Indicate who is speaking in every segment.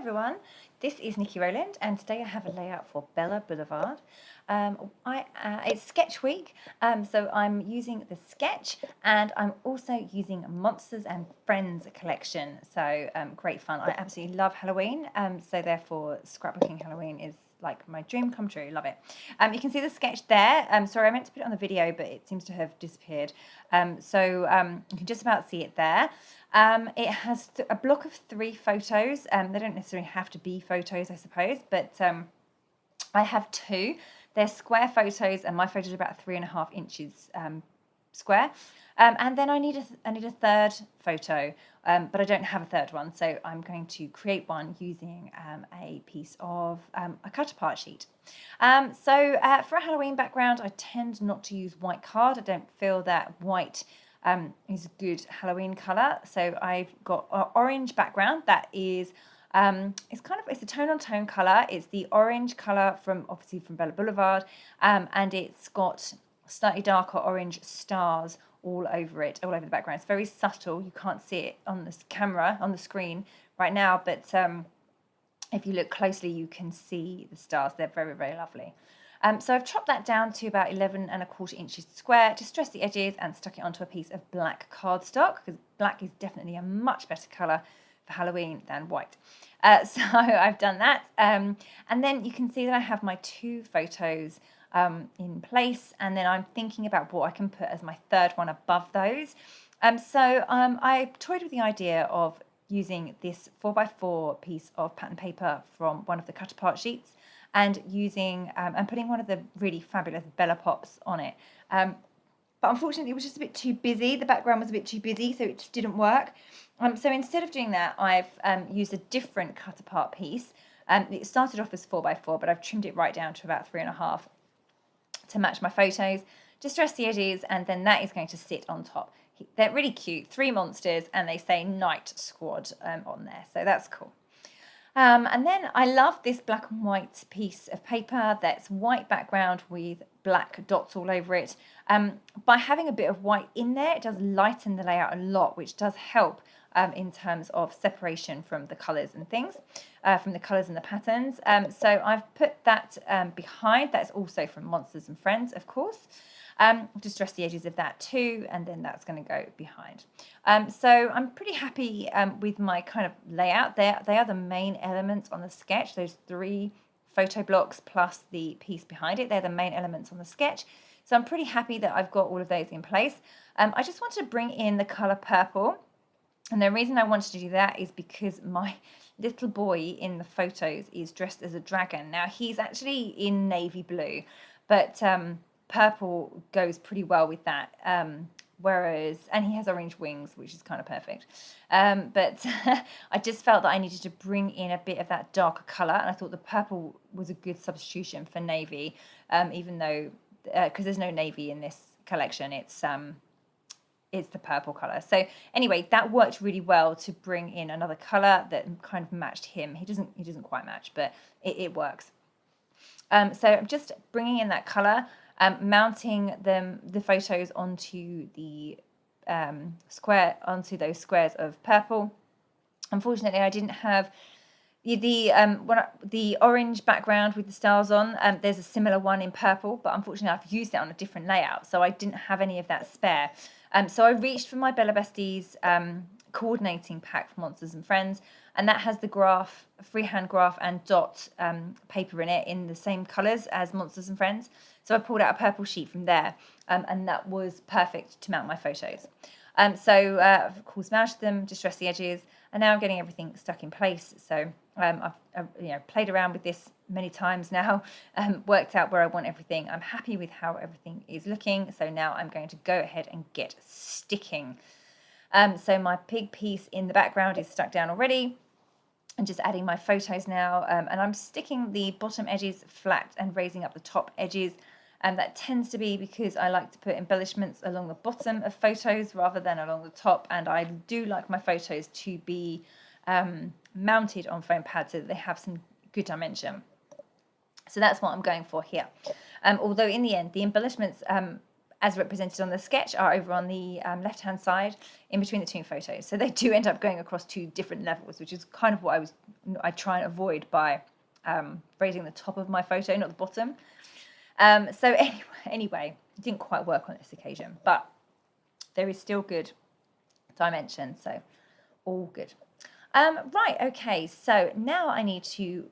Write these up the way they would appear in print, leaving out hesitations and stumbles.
Speaker 1: everyone, this is Nikki Rowland and today I have a layout for Bella Blvd. It's sketch week, so I'm using the sketch and I'm also using Monsters and Friends collection, so great fun. I absolutely love Halloween, so therefore scrapbooking Halloween is like my dream come true. Love it. You can see the sketch there. Sorry, I meant to put it on the video, but it seems to have disappeared. You can just about see it there. It has a block of 3 photos. They don't necessarily have to be photos, I suppose, but I have 2. They're square photos, and my photos are about 3.5 inches square. And then I need a third photo, but I don't have a third one, so I'm going to create one using a piece of a cut apart sheet. For a Halloween background, I tend not to use white card. I don't feel that white is a good Halloween colour, so I've got an orange background that is it's a tone-on-tone colour. It's the orange colour from Bella Blvd, and it's got slightly darker orange stars all over it, all over the background. It's very subtle. You can't see it on this camera, on the screen right now, but if you look closely, you can see the stars. They're very, very lovely. So I've chopped that down to about 11.25 inches square, distressed the edges and stuck it onto a piece of black cardstock, because black is definitely a much better colour for Halloween than white. So I've done that. And then you can see that I have my 2 photos in place, and then I'm thinking about what I can put as my third one above those. I toyed with the idea of using this 4x4 piece of pattern paper from one of the cut apart sheets and using and putting one of the really fabulous Bella Pops on it. But unfortunately, it was just a bit too busy. The background was a bit too busy, so it just didn't work. So instead of doing that, I've used a different cut apart piece. It started off as 4x4, but I've trimmed it right down to about 3.5 to match my photos. Distress the edges, and then that is going to sit on top. They're really cute, 3 monsters, and they say Night Squad on there, so that's cool. And then I love this black and white piece of paper that's white background with black dots all over it. By having a bit of white in there, it does lighten the layout a lot, which does help in terms of separation from the colours and things, from the colours and the patterns. So I've put that behind. That's also from Monsters and Friends, of course. Distress the edges of that too, and then that's going to go behind. So I'm pretty happy with my kind of layout. They are the main elements on the sketch. Those 3 photo blocks plus the piece behind it. They're the main elements on the sketch. So I'm pretty happy that I've got all of those in place. I just wanted to bring in the colour purple. And the reason I wanted to do that is because my little boy in the photos is dressed as a dragon. Now, he's actually in navy blue, but purple goes pretty well with that. And he has orange wings, which is kind of perfect. But I just felt that I needed to bring in a bit of that darker colour, and I thought the purple was a good substitution for navy, even though, because there's no navy in this collection, it's the purple colour. So anyway, that worked really well to bring in another colour that kind of matched him. He doesn't quite match, but it works. So I'm just bringing in that colour, mounting the photos onto the onto those squares of purple. Unfortunately, I didn't have the orange background with the stars on. There's a similar one in purple, but unfortunately I've used it on a different layout, so I didn't have any of that spare. So I reached for my Bella Blvd's coordinating pack for Monsters and Friends, and that has the graph, freehand graph and dot paper in it in the same colours as Monsters and Friends. So I pulled out a purple sheet from there, and that was perfect to mount my photos. Of course, mounted them, distressed the edges, and now I'm getting everything stuck in place. So I've played around with this many times now, worked out where I want everything. I'm happy with how everything is looking. So now I'm going to go ahead and get sticking. So my pig piece in the background is stuck down already. I'm just adding my photos now, and I'm sticking the bottom edges flat and raising up the top edges. And that tends to be because I like to put embellishments along the bottom of photos rather than along the top. And I do like my photos to be mounted on foam pads so that they have some good dimension. So that's what I'm going for here. Although in the end, the embellishments as represented on the sketch are over on the left-hand side in between the 2 photos. So they do end up going across 2 different levels, which is kind of what I was I try and avoid by raising the top of my photo, not the bottom. So anyway, it didn't quite work on this occasion, but there is still good dimension, so all good. Right, okay, so now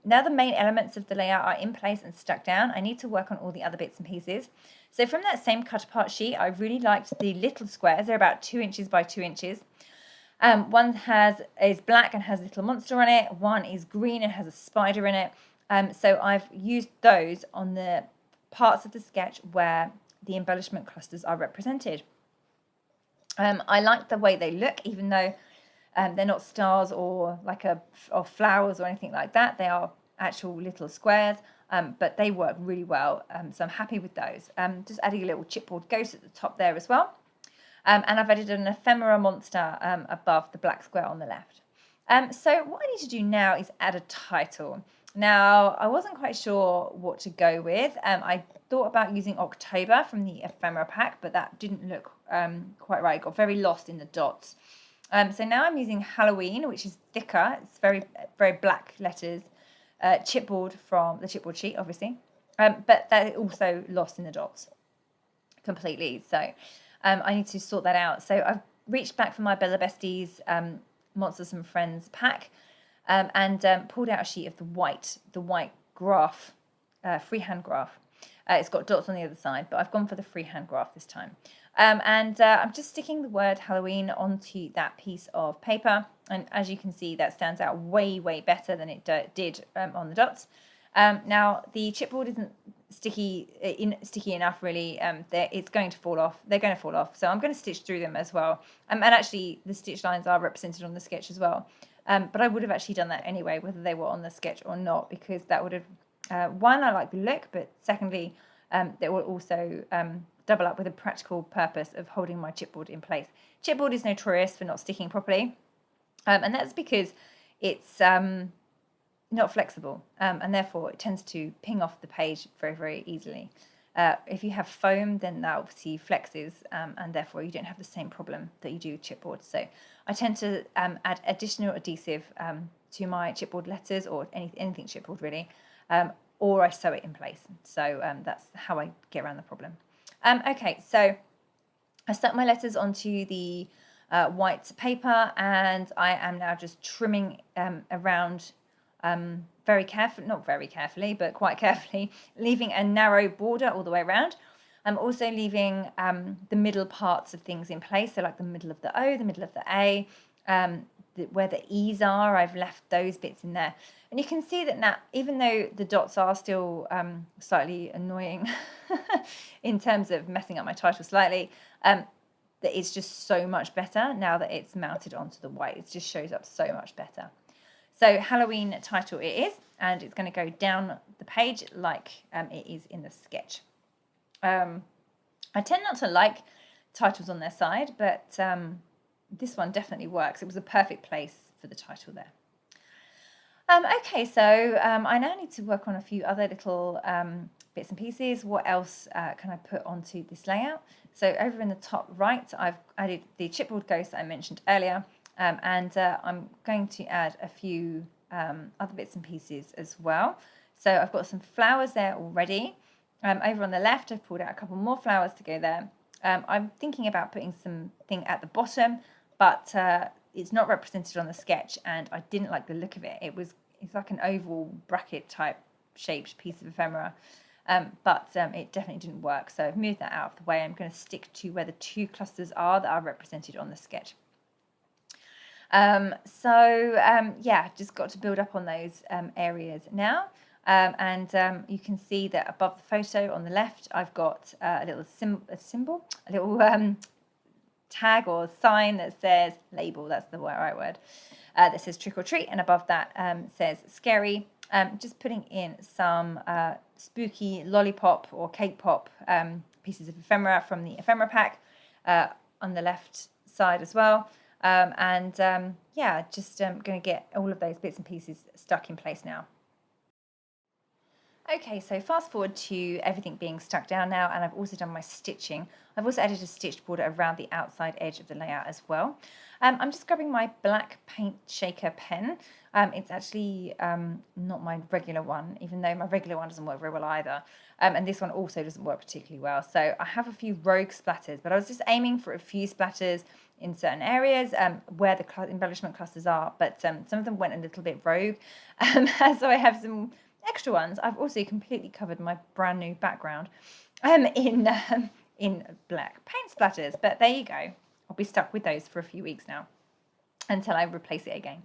Speaker 1: now the main elements of the layout are in place and stuck down. I need to work on all the other bits and pieces. So from that same cut apart sheet, I really liked the little squares. They're about 2 inches by 2 inches. One is black and has a little monster on it. One is green and has a spider in it. So I've used those on the parts of the sketch where the embellishment clusters are represented. I like the way they look, even though they're not stars or or flowers or anything like that. They are actual little squares, but they work really well. So I'm happy with those. Just adding a little chipboard ghost at the top there as well. And I've added an ephemera monster above the black square on the left. So what I need to do now is add a title. Now, I wasn't quite sure what to go with. I thought about using October from the ephemera pack, but that didn't look quite right. It got very lost in the dots. So now I'm using Halloween, which is thicker. It's very, very black letters. Chipboard from the chipboard sheet, obviously. But that is also lost in the dots completely. So I need to sort that out. So I've reached back for my Bella Blvd's Monsters and Friends pack and pulled out a sheet of the white graph, freehand graph. It's got dots on the other side, but I've gone for the freehand graph this time. And I'm just sticking the word Halloween onto that piece of paper. And as you can see, that stands out way, way better than it did on the dots. Now, the chipboard isn't sticky enough, really. It's going to fall off. They're going to fall off. So I'm going to stitch through them as well. And actually, the stitch lines are represented on the sketch as well. But I would have actually done that anyway, whether they were on the sketch or not, because that would have, one, I like the look, but secondly, that will also double up with a practical purpose of holding my chipboard in place. Chipboard is notorious for not sticking properly, and that's because it's not flexible, and therefore it tends to ping off the page very, very easily. If you have foam, then that obviously flexes, and therefore you don't have the same problem that you do with chipboard. So I tend to add additional adhesive to my chipboard letters, or anything chipboard really, or I sew it in place. So that's how I get around the problem. Okay, so I stuck my letters onto the white paper, and I am now just trimming around very carefully, not very carefully, but quite carefully, leaving a narrow border all the way around. I'm also leaving the middle parts of things in place, so like the middle of the O, the middle of the A, where the E's are, I've left those bits in there. And you can see that now, even though the dots are still slightly annoying in terms of messing up my title slightly, that it's just so much better now that it's mounted onto the white. It just shows up so much better. So Halloween title it is, and it's going to go down the page like it is in the sketch. I tend not to like titles on their side, but this one definitely works. It was a perfect place for the title there. Okay, so I now need to work on a few other little bits and pieces. What else can I put onto this layout? So over in the top right, I've added the chipboard ghost that I mentioned earlier, and I'm going to add a few other bits and pieces as well. So I've got some flowers there already. Over on the left, I've pulled out a couple more flowers to go there. I'm thinking about putting something at the bottom, but it's not represented on the sketch, and I didn't like the look of it. It's like an oval bracket type shaped piece of ephemera, but it definitely didn't work. So I've moved that out of the way. I'm going to stick to where the two clusters are that are represented on the sketch. Yeah, just got to build up on those areas now. And you can see that above the photo on the left, I've got a little symbol, a little tag or sign that says label, that's the right word, that says trick or treat, and above that says scary. Just putting in some spooky lollipop or cake pop pieces of ephemera from the ephemera pack on the left side as well. Yeah, just going to get all of those bits and pieces stuck in place now. Okay, so fast forward to everything being stuck down now, and I've also done my stitching. I've also added a stitched border around the outside edge of the layout as well. I'm just grabbing my black paint shaker pen. It's actually not my regular one, even though my regular one doesn't work very well either. And this one also doesn't work particularly well. So I have a few rogue splatters, but I was just aiming for a few splatters in certain areas where the embellishment clusters are, but some of them went a little bit rogue. So I have some extra ones. I've also completely covered my brand new background in black paint splatters, but there you go. I'll be stuck with those for a few weeks now until I replace it again.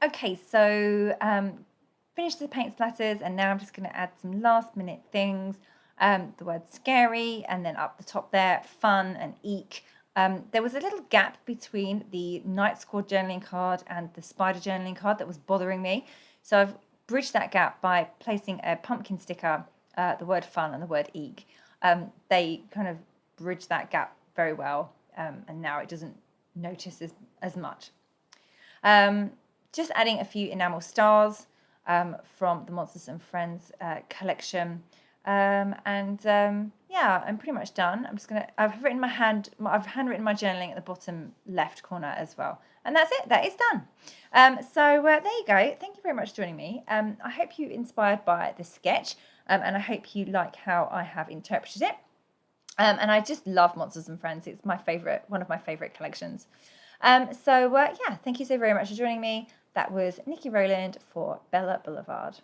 Speaker 1: Okay, so finished the paint splatters, and now I'm just going to add some last minute things. The word scary, and then up the top there, fun and eek. There was a little gap between the Night Squad journaling card and the Spider journaling card that was bothering me. So I've bridged that gap by placing a pumpkin sticker, the word fun and the word eek. They kind of bridge that gap very well, and now it doesn't notice as much. Just adding a few enamel stars from the Monsters and Friends collection. Yeah, I'm pretty much done. I've handwritten my journaling at the bottom left corner as well. And that's it, that is done. There you go. Thank you very much for joining me. I hope you're inspired by the sketch, and I hope you like how I have interpreted it. And I just love Monsters and Friends. It's one of my favourite collections. Yeah, thank you so very much for joining me. That was Nikki Rowland for Bella Blvd.